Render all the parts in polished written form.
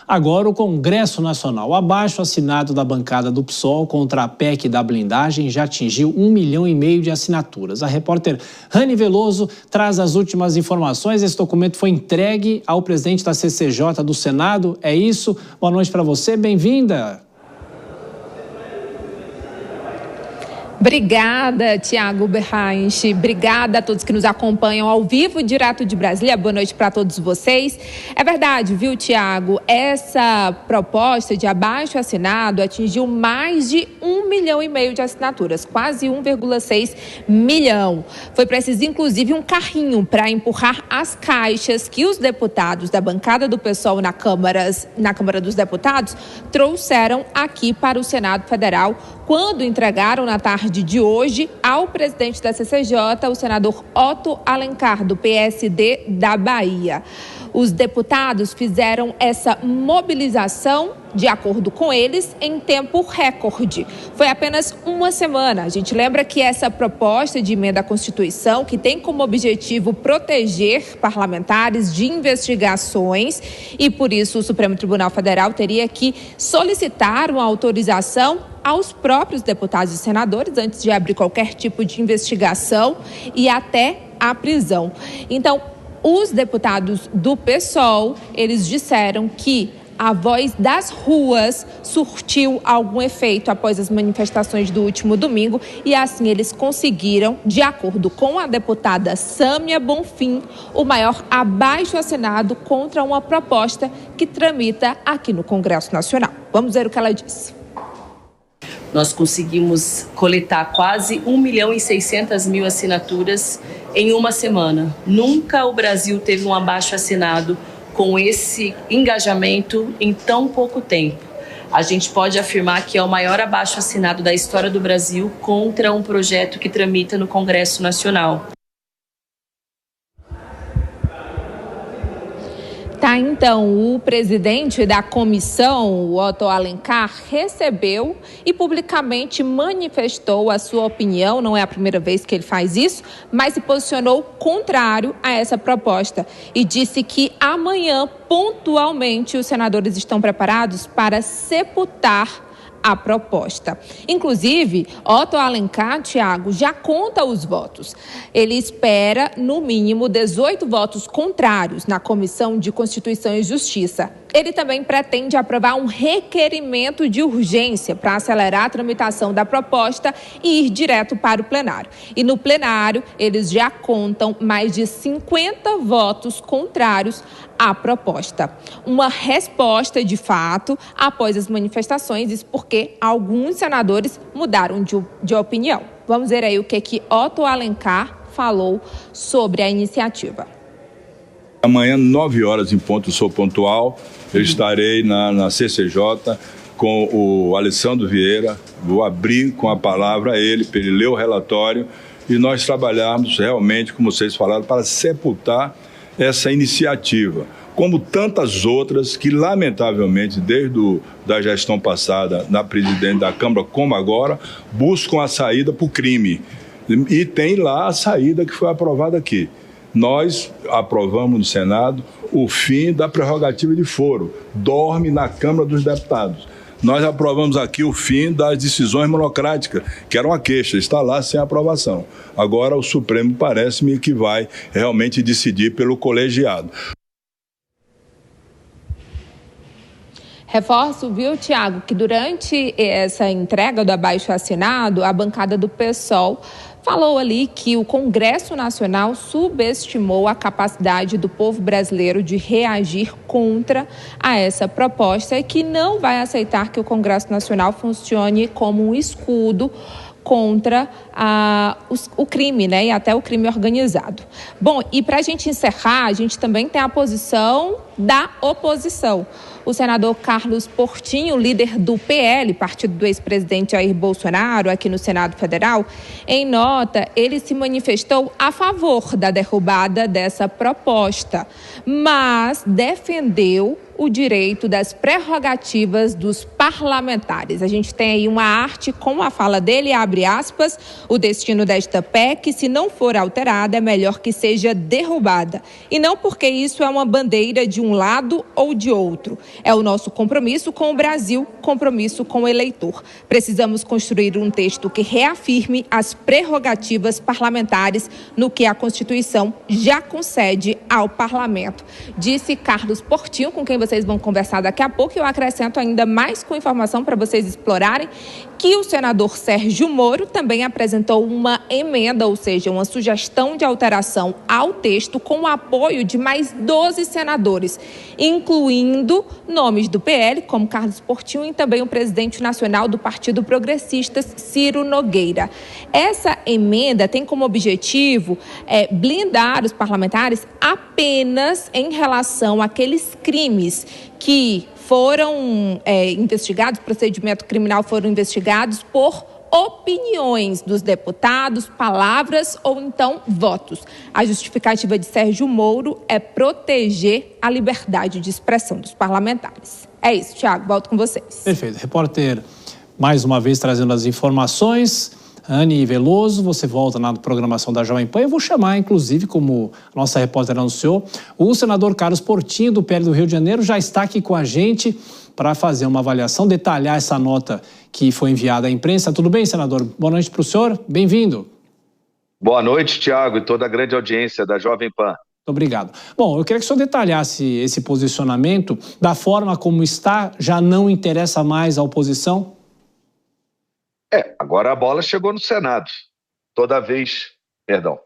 Agora, o Congresso Nacional, abaixo-assinado da bancada do PSOL contra a PEC da blindagem, já atingiu 1,5 milhão de assinaturas. A repórter Rani Veloso traz as últimas informações. Esse documento foi entregue ao presidente da CCJ do Senado. É isso. Boa noite para você. Bem-vinda. Obrigada, Tiago Berraich. Obrigada a todos que nos acompanham ao vivo, direto de Brasília. Boa noite para todos vocês. É verdade, viu, Tiago? Essa proposta de abaixo-assinado atingiu mais de 1,5 milhão de assinaturas, quase 1,6 milhão. Foi preciso, inclusive, um carrinho para empurrar as caixas que os deputados da bancada do PSOL na Câmara dos Deputados trouxeram aqui para o Senado Federal, quando entregaram na tarde de hoje ao presidente da CCJ, o senador Otto Alencar, do PSD da Bahia. Os deputados fizeram essa mobilização, de acordo com eles, em tempo recorde. Foi apenas uma semana. A gente lembra que essa proposta de emenda à Constituição, que tem como objetivo proteger parlamentares de investigações, e por isso o Supremo Tribunal Federal teria que solicitar uma autorização aos próprios deputados e senadores antes de abrir qualquer tipo de investigação e até a prisão. Então, os deputados do PSOL, eles disseram que a voz das ruas surtiu algum efeito após as manifestações do último domingo e assim eles conseguiram, de acordo com a deputada Sâmia Bonfim, o maior abaixo-assinado contra uma proposta que tramita aqui no Congresso Nacional. Vamos ver o que ela disse. Nós conseguimos coletar quase 1.600.000 assinaturas em uma semana. Nunca o Brasil teve um abaixo-assinado com esse engajamento em tão pouco tempo. A gente pode afirmar que é o maior abaixo-assinado da história do Brasil contra um projeto que tramita no Congresso Nacional. Tá, então, o presidente da comissão, o Otto Alencar, recebeu e publicamente manifestou a sua opinião. Não é a primeira vez que ele faz isso, mas se posicionou contrário a essa proposta e disse que amanhã, pontualmente, os senadores estão preparados para sepultar a proposta. Inclusive, Otto Alencar, Tiago, já conta os votos. Ele espera, no mínimo, 18 votos contrários na Comissão de Constituição e Justiça. Ele também pretende aprovar um requerimento de urgência para acelerar a tramitação da proposta e ir direto para o plenário. E no plenário, eles já contam mais de 50 votos contrários à proposta. Uma resposta, de fato, após as manifestações, isso porque alguns senadores mudaram de opinião. Vamos ver aí o que Otto Alencar falou sobre a iniciativa. Amanhã, 9 horas em ponto, sou pontual, eu estarei na CCJ com o Alessandro Vieira, vou abrir com a palavra a ele, para ele ler o relatório e nós trabalharmos realmente, como vocês falaram, para sepultar essa iniciativa, como tantas outras que, lamentavelmente, desde da gestão passada, na presidente da Câmara, como agora, buscam a saída para o crime. E tem lá a saída que foi aprovada aqui. Nós aprovamos no Senado o fim da prerrogativa de foro, dorme na Câmara dos Deputados. Nós aprovamos aqui o fim das decisões monocráticas, que era uma queixa, está lá sem aprovação. Agora o Supremo parece-me que vai realmente decidir pelo colegiado. Reforço, viu, Tiago, que durante essa entrega do abaixo-assinado, a bancada do PSOL falou ali que o Congresso Nacional subestimou a capacidade do povo brasileiro de reagir contra a essa proposta e que não vai aceitar que o Congresso Nacional funcione como um escudo contra o crime, né? E até o crime organizado. Bom, e para a gente encerrar, a gente também tem a posição da oposição. O senador Carlos Portinho, líder do PL, partido do ex-presidente Jair Bolsonaro, aqui no Senado Federal, em nota, ele se manifestou a favor da derrubada dessa proposta, mas defendeu o direito das prerrogativas dos parlamentares. A gente tem aí uma arte com a fala dele, abre aspas, o destino desta PEC, se não for alterada, é melhor que seja derrubada. E não porque isso é uma bandeira de um lado ou de outro. É o nosso compromisso com o Brasil, compromisso com o eleitor. Precisamos construir um texto que reafirme as prerrogativas parlamentares no que a Constituição já concede ao parlamento. Disse Carlos Portinho, com quem vocês vão conversar daqui a pouco. Eu acrescento ainda mais com informação para vocês explorarem que o senador Sérgio Moro também apresentou uma emenda, ou seja, uma sugestão de alteração ao texto com o apoio de mais 12 senadores, incluindo nomes do PL, como Carlos Portinho, e também o presidente nacional do Partido Progressista, Ciro Nogueira. Essa emenda tem como objetivo blindar os parlamentares apenas em relação àqueles crimes que foram investigados, procedimento criminal foram investigados por opiniões dos deputados, palavras ou então votos. A justificativa de Sérgio Moro é proteger a liberdade de expressão dos parlamentares. É isso, Thiago, volto com vocês. Perfeito. Repórter, mais uma vez trazendo as informações. Anne Veloso, você volta na programação da Jovem Pan. Eu vou chamar, inclusive, como a nossa repórter anunciou, o senador Carlos Portinho, do PL do Rio de Janeiro, já está aqui com a gente para fazer uma avaliação, detalhar essa nota que foi enviada à imprensa. Tudo bem, senador? Boa noite para o senhor. Bem-vindo. Boa noite, Thiago, e toda a grande audiência da Jovem Pan. Muito obrigado. Bom, eu queria que o senhor detalhasse esse posicionamento. Da forma como está, já não interessa mais à oposição? Agora a bola chegou no Senado. Toda vez... Perdão.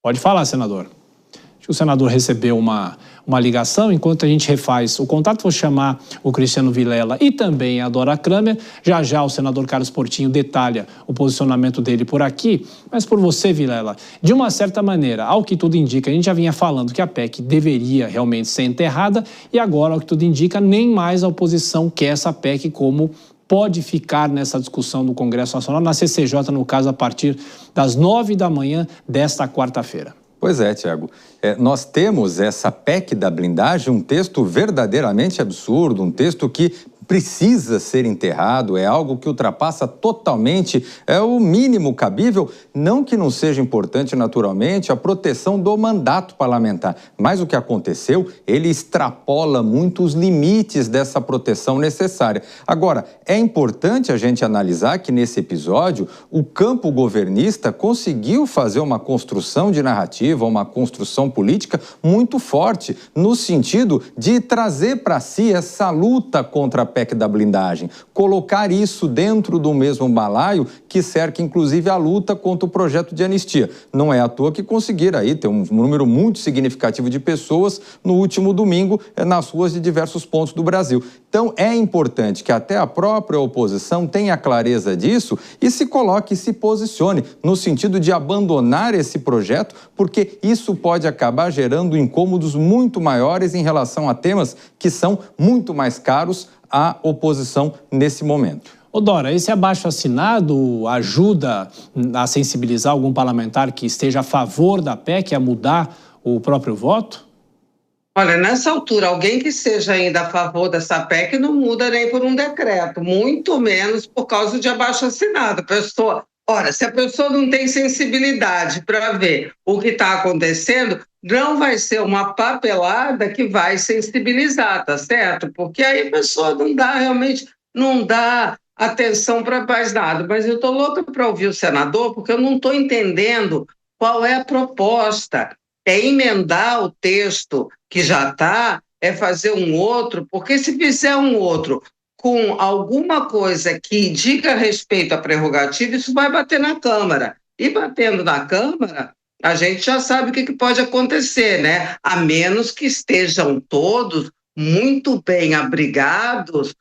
Pode falar, senador. Acho que o senador recebeu uma ligação. Enquanto a gente refaz o contato, vou chamar o Cristiano Vilela e também a Dora Kramer. Já o senador Carlos Portinho detalha o posicionamento dele por aqui. Mas por você, Vilela, de uma certa maneira, ao que tudo indica, a gente já vinha falando que a PEC deveria realmente ser enterrada e agora, ao que tudo indica, nem mais a oposição quer essa PEC como pode ficar nessa discussão do Congresso Nacional, na CCJ, no caso, a partir das 9 da manhã desta quarta-feira. Pois é, Thiago. Nós temos essa PEC da blindagem, um texto verdadeiramente absurdo, um texto que precisa ser enterrado, é algo que ultrapassa totalmente o mínimo cabível, não que não seja importante naturalmente a proteção do mandato parlamentar, mas o que aconteceu, ele extrapola muito os limites dessa proteção necessária. Agora, é importante a gente analisar que nesse episódio o campo governista conseguiu fazer uma construção de narrativa, uma construção política muito forte, no sentido de trazer para si essa luta contra a PEC da blindagem, colocar isso dentro do mesmo balaio que cerca inclusive a luta contra o projeto de anistia. Não é à toa que conseguiram aí ter um número muito significativo de pessoas no último domingo nas ruas de diversos pontos do Brasil. Então é importante que até a própria oposição tenha clareza disso e se coloque e se posicione no sentido de abandonar esse projeto, porque isso pode acabar gerando incômodos muito maiores em relação a temas que são muito mais caros à oposição nesse momento. Ô Dora, esse abaixo-assinado ajuda a sensibilizar algum parlamentar que esteja a favor da PEC a mudar o próprio voto? Olha, nessa altura, alguém que seja ainda a favor dessa PEC não muda nem por um decreto, muito menos por causa de abaixo-assinado. Se a pessoa não tem sensibilidade para ver o que está acontecendo, não vai ser uma papelada que vai sensibilizar, tá certo? Porque aí a pessoa não dá atenção para mais nada. Mas eu estou louca para ouvir o senador, porque eu não estou entendendo qual é a proposta. É emendar o texto que já está, é fazer um outro, porque se fizer um outro com alguma coisa que diga respeito à prerrogativa, isso vai bater na Câmara. E batendo na Câmara, a gente já sabe o que pode acontecer, né? A menos que estejam todos muito bem abrigados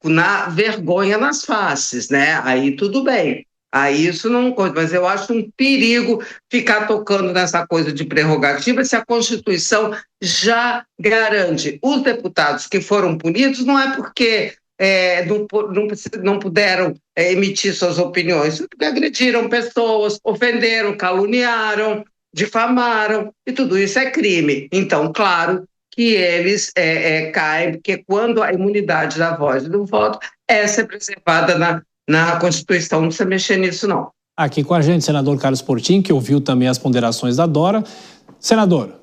na vergonha nas faces, né? Aí tudo bem. Aí isso não... Mas eu acho um perigo ficar tocando nessa coisa de prerrogativa se a Constituição já garante. Os deputados que foram punidos não é porque não puderam emitir suas opiniões, porque agrediram pessoas, ofenderam, caluniaram, difamaram, e tudo isso é crime. Então, claro que eles caem, porque quando a imunidade da voz e do voto, essa é preservada na Constituição, não precisa mexer nisso, não. Aqui com a gente, senador Carlos Portinho, que ouviu também as ponderações da Dora. Senador.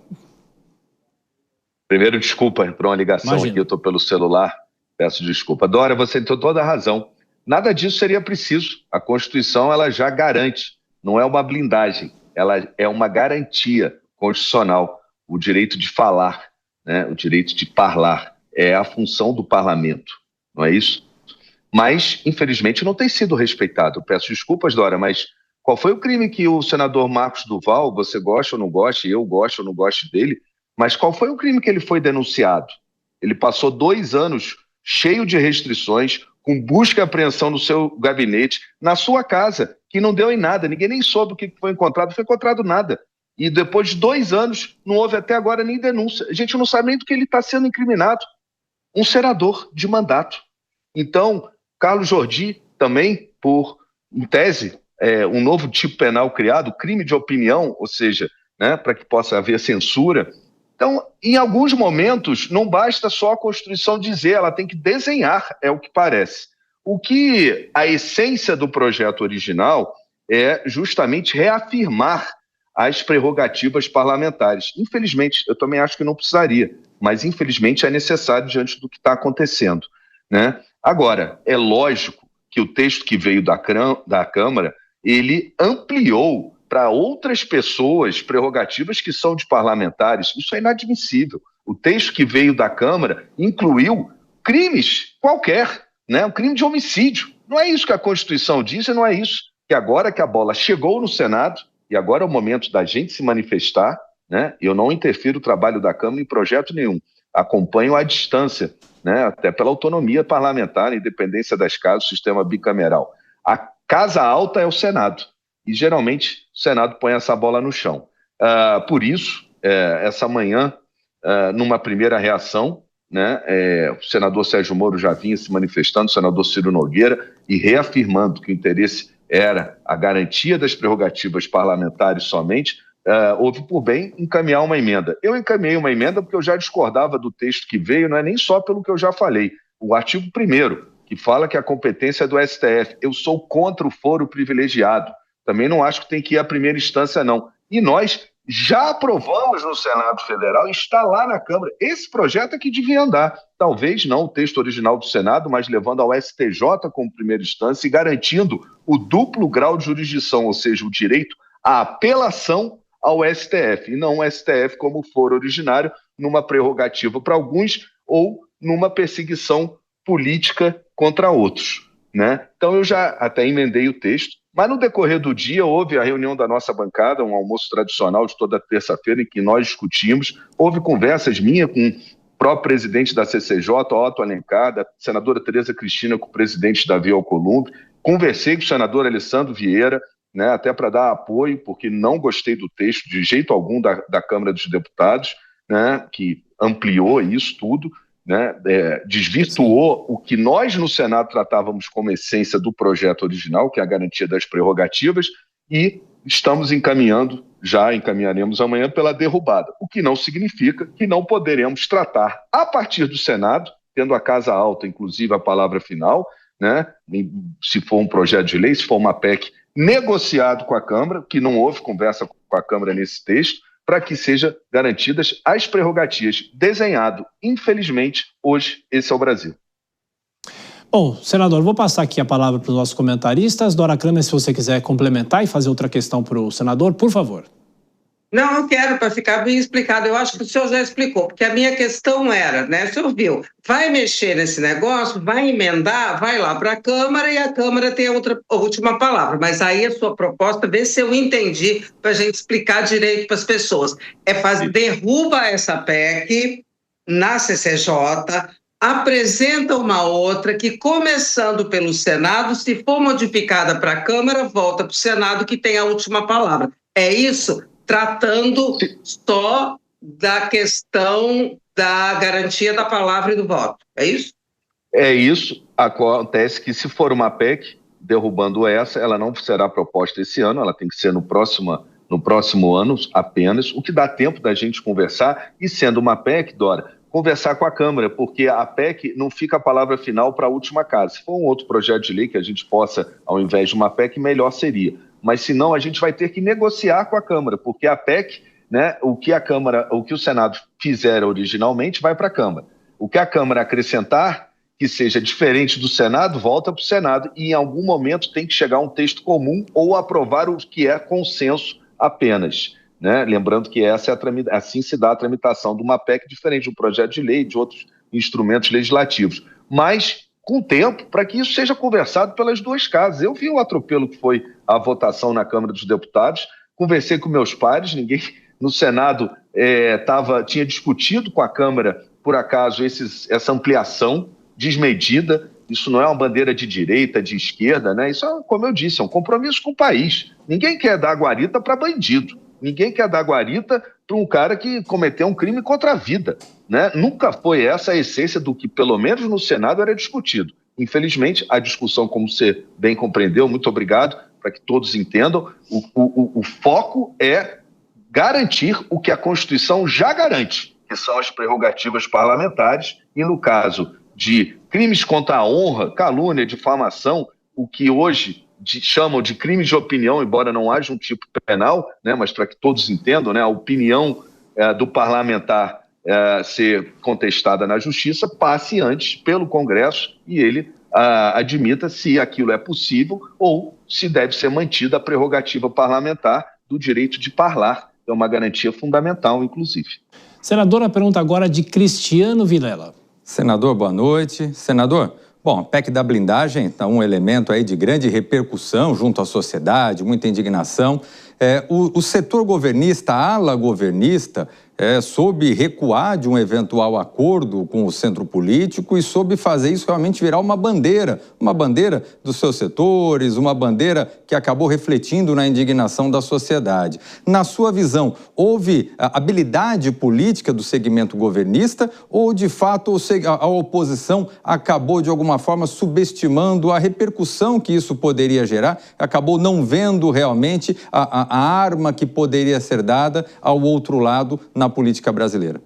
Primeiro, desculpa por uma ligação. Imagina. Aqui, eu estou pelo celular, peço desculpa. Dora, você tem toda a razão. Nada disso seria preciso. A Constituição, ela já garante, não é uma blindagem, ela é uma garantia constitucional, o direito de falar, né? O direito de parlar, é a função do parlamento, não é isso? Mas, infelizmente, não tem sido respeitado. Peço desculpas, Dora, mas qual foi o crime que o senador Marcos Duval, você gosta ou não gosta, eu gosto ou não gosto dele, mas qual foi o crime que ele foi denunciado? Ele passou 2 anos cheio de restrições, com busca e apreensão no seu gabinete, na sua casa, que não deu em nada, ninguém nem soube o que foi encontrado, não foi encontrado nada. E depois de 2 anos, não houve até agora nem denúncia. A gente não sabe nem do que ele está sendo incriminado. Um senador de mandato. Então, Carlos Jordi também, em tese, um novo tipo penal criado, crime de opinião, ou seja, né, para que possa haver censura. Então, em alguns momentos, não basta só a Constituição dizer, ela tem que desenhar, é o que parece. O que a essência do projeto original é justamente reafirmar as prerrogativas parlamentares. Infelizmente, eu também acho que não precisaria, mas infelizmente é necessário diante do que está acontecendo, né? Agora, é lógico que o texto que veio da Câmara, ele ampliou para outras pessoas prerrogativas que são de parlamentares. Isso é inadmissível. O texto que veio da Câmara incluiu crimes qualquer, né? Um crime de homicídio. Não é isso que a Constituição diz e não é isso que agora que a bola chegou no Senado, e agora é o momento da gente se manifestar, né? Eu não interfiro o trabalho da Câmara em projeto nenhum. Acompanho à distância, né? Até pela autonomia parlamentar, independência das casas, sistema bicameral. A casa alta é o Senado. E, geralmente, o Senado põe essa bola no chão. Por isso, essa manhã, numa primeira reação, né, o senador Sérgio Moro já vinha se manifestando, o senador Ciro Nogueira, e reafirmando que o interesse era a garantia das prerrogativas parlamentares somente, houve por bem encaminhar uma emenda. Eu encaminhei uma emenda porque eu já discordava do texto que veio, não é nem só pelo que eu já falei. O artigo 1º, que fala que a competência é do STF. Eu sou contra o foro privilegiado. Também não acho que tem que ir à primeira instância, não. E nós já aprovamos no Senado Federal e está lá na Câmara. Esse projeto é que devia andar. Talvez não o texto original do Senado, mas levando ao STJ como primeira instância e garantindo o duplo grau de jurisdição, ou seja, o direito à apelação ao STF, e não o STF como foro originário, numa prerrogativa para alguns ou numa perseguição política contra outros, né? Então eu já até emendei o texto, mas no decorrer do dia houve a reunião da nossa bancada, um almoço tradicional de toda terça-feira em que nós discutimos, houve conversas minhas com o próprio presidente da CCJ, Otto Alencar, da senadora Tereza Cristina com o presidente Davi Alcolumbre, conversei com o senador Alessandro Vieira, né, até para dar apoio, porque não gostei do texto de jeito algum da Câmara dos Deputados, né, que ampliou isso tudo, né, desvirtuou o que nós no Senado tratávamos como essência do projeto original, que é a garantia das prerrogativas, e estamos encaminharemos amanhã pela derrubada, o que não significa que não poderemos tratar a partir do Senado, tendo a casa alta, inclusive a palavra final, né, se for um projeto de lei, se for uma PEC negociado com a Câmara, que não houve conversa com a Câmara nesse texto, para que sejam garantidas as prerrogativas. Desenhado, infelizmente, hoje, esse é o Brasil. Bom, senador, vou passar aqui a palavra para os nossos comentaristas. Dora Kramer, se você quiser complementar e fazer outra questão para o senador, por favor. Não, eu quero, para ficar bem explicado. Eu acho que o senhor já explicou, porque a minha questão era, né, o senhor viu, vai mexer nesse negócio, vai emendar, vai lá para a Câmara e a Câmara tem a última palavra. Mas aí a sua proposta, vê se eu entendi, para a gente explicar direito para as pessoas. Derruba essa PEC na CCJ, apresenta uma outra que, começando pelo Senado, se for modificada para a Câmara, volta para o Senado, que tem a última palavra. É isso? Tratando só da questão da garantia da palavra e do voto. É isso? É isso. Acontece que, se for uma PEC, derrubando essa, ela não será proposta esse ano, ela tem que ser no próxima no próximo ano apenas, o que dá tempo da gente conversar e, sendo uma PEC, Dora, conversar com a Câmara, porque a PEC não fica a palavra final para a última casa. Se for um outro projeto de lei que a gente possa, ao invés de uma PEC, melhor seria. Mas, se não, a gente vai ter que negociar com a Câmara, porque a PEC, né, o que o Senado fizer originalmente vai para a Câmara. O que a Câmara acrescentar, que seja diferente do Senado, volta para o Senado e, em algum momento, tem que chegar a um texto comum ou aprovar o que é consenso apenas. Né? Lembrando que assim se dá a tramitação de uma PEC diferente de um projeto de lei, de outros instrumentos legislativos. Mas com tempo, para que isso seja conversado pelas duas casas. Eu vi o atropelo que foi a votação na Câmara dos Deputados, conversei com meus pares, ninguém no Senado tinha discutido com a Câmara, por acaso, essa ampliação desmedida. Isso não é uma bandeira de direita, de esquerda, né? Isso é, como eu disse, é um compromisso com o país. Ninguém quer dar guarita para bandido. Ninguém quer dar guarita para um cara que cometeu um crime contra a vida, né? Nunca foi essa a essência do que, pelo menos no Senado, era discutido. Infelizmente, a discussão, como você bem compreendeu, muito obrigado, para que todos entendam, o foco é garantir o que a Constituição já garante, que são as prerrogativas parlamentares, e no caso de crimes contra a honra, calúnia, difamação, o que hoje chamam de crimes de opinião, embora não haja um tipo penal, né, mas para que todos entendam, né, a opinião do parlamentar ser contestada na Justiça passe antes pelo Congresso e ele admita se aquilo é possível ou se deve ser mantida a prerrogativa parlamentar do direito de parlamentar. É uma garantia fundamental, inclusive. Senador, a pergunta agora de Cristiano Vilela. Senador, boa noite. Senador, bom, a PEC da blindagem está um elemento aí de grande repercussão junto à sociedade, muita indignação. O setor governista, a ala governista, soube recuar de um eventual acordo com o centro político e soube fazer isso realmente virar uma bandeira dos seus setores, uma bandeira que acabou refletindo na indignação da sociedade. Na sua visão, houve habilidade política do segmento governista ou, de fato, a oposição acabou, de alguma forma, subestimando a repercussão que isso poderia gerar, acabou não vendo realmente a arma que poderia ser dada ao outro lado na política brasileira?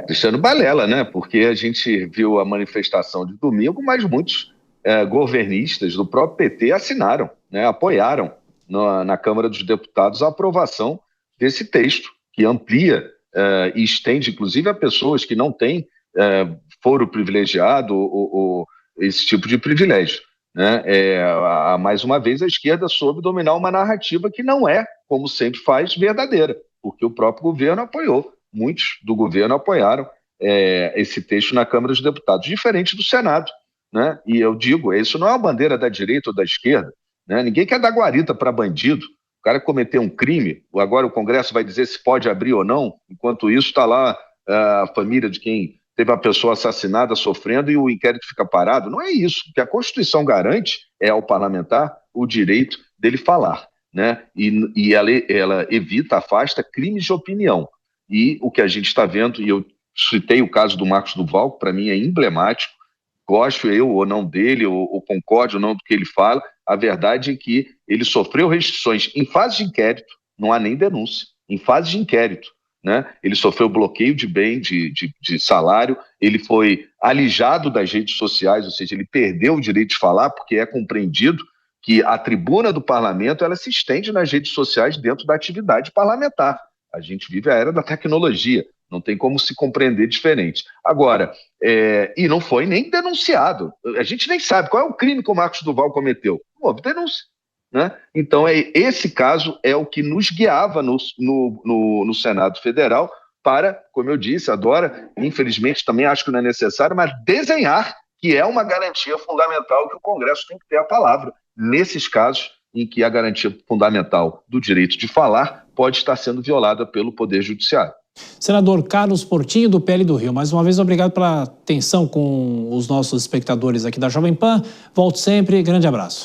Cristiano Balela, né? Porque a gente viu a manifestação de domingo, mas muitos governistas do próprio PT assinaram, né? Apoiaram na Câmara dos Deputados a aprovação desse texto, que amplia e estende, inclusive, a pessoas que não têm foro privilegiado ou esse tipo de privilégio. Né? Mais uma vez, a esquerda soube dominar uma narrativa que não é, como sempre faz, verdadeira, porque o próprio governo apoiou, muitos do governo apoiaram esse texto na Câmara dos Deputados, diferente do Senado. Né? E eu digo, isso não é uma bandeira da direita ou da esquerda, né? Ninguém quer dar guarita para bandido. O cara cometeu um crime, agora o Congresso vai dizer se pode abrir ou não, enquanto isso está lá a família de quem teve a pessoa assassinada sofrendo e o inquérito fica parado. Não é isso. O que a Constituição garante é ao parlamentar o direito dele falar. Né? E ela evita, afasta crimes de opinião. E o que a gente está vendo, e eu citei o caso do Marcos Duval, que para mim é emblemático, gosto eu ou não dele, ou concordo ou não do que ele fala, a verdade é que ele sofreu restrições em fase de inquérito, não há nem denúncia, em fase de inquérito. Né? Ele sofreu bloqueio de bem, de salário, ele foi alijado das redes sociais, ou seja, ele perdeu o direito de falar, porque é compreendido que a tribuna do parlamento ela se estende nas redes sociais dentro da atividade parlamentar. A gente vive a era da tecnologia, não tem como se compreender diferente. Agora, e não foi nem denunciado, a gente nem sabe qual é o crime que o Marcos Duval cometeu. Não houve denúncia. Né? Então, esse caso é o que nos guiava no Senado Federal para, como eu disse, Dora, infelizmente também acho que não é necessário, mas desenhar que é uma garantia fundamental que o Congresso tem que ter a palavra nesses casos em que a garantia fundamental do direito de falar pode estar sendo violada pelo Poder Judiciário. Senador Carlos Portinho, do PL do Rio, mais uma vez obrigado pela atenção com os nossos espectadores aqui da Jovem Pan. Volto sempre, grande abraço.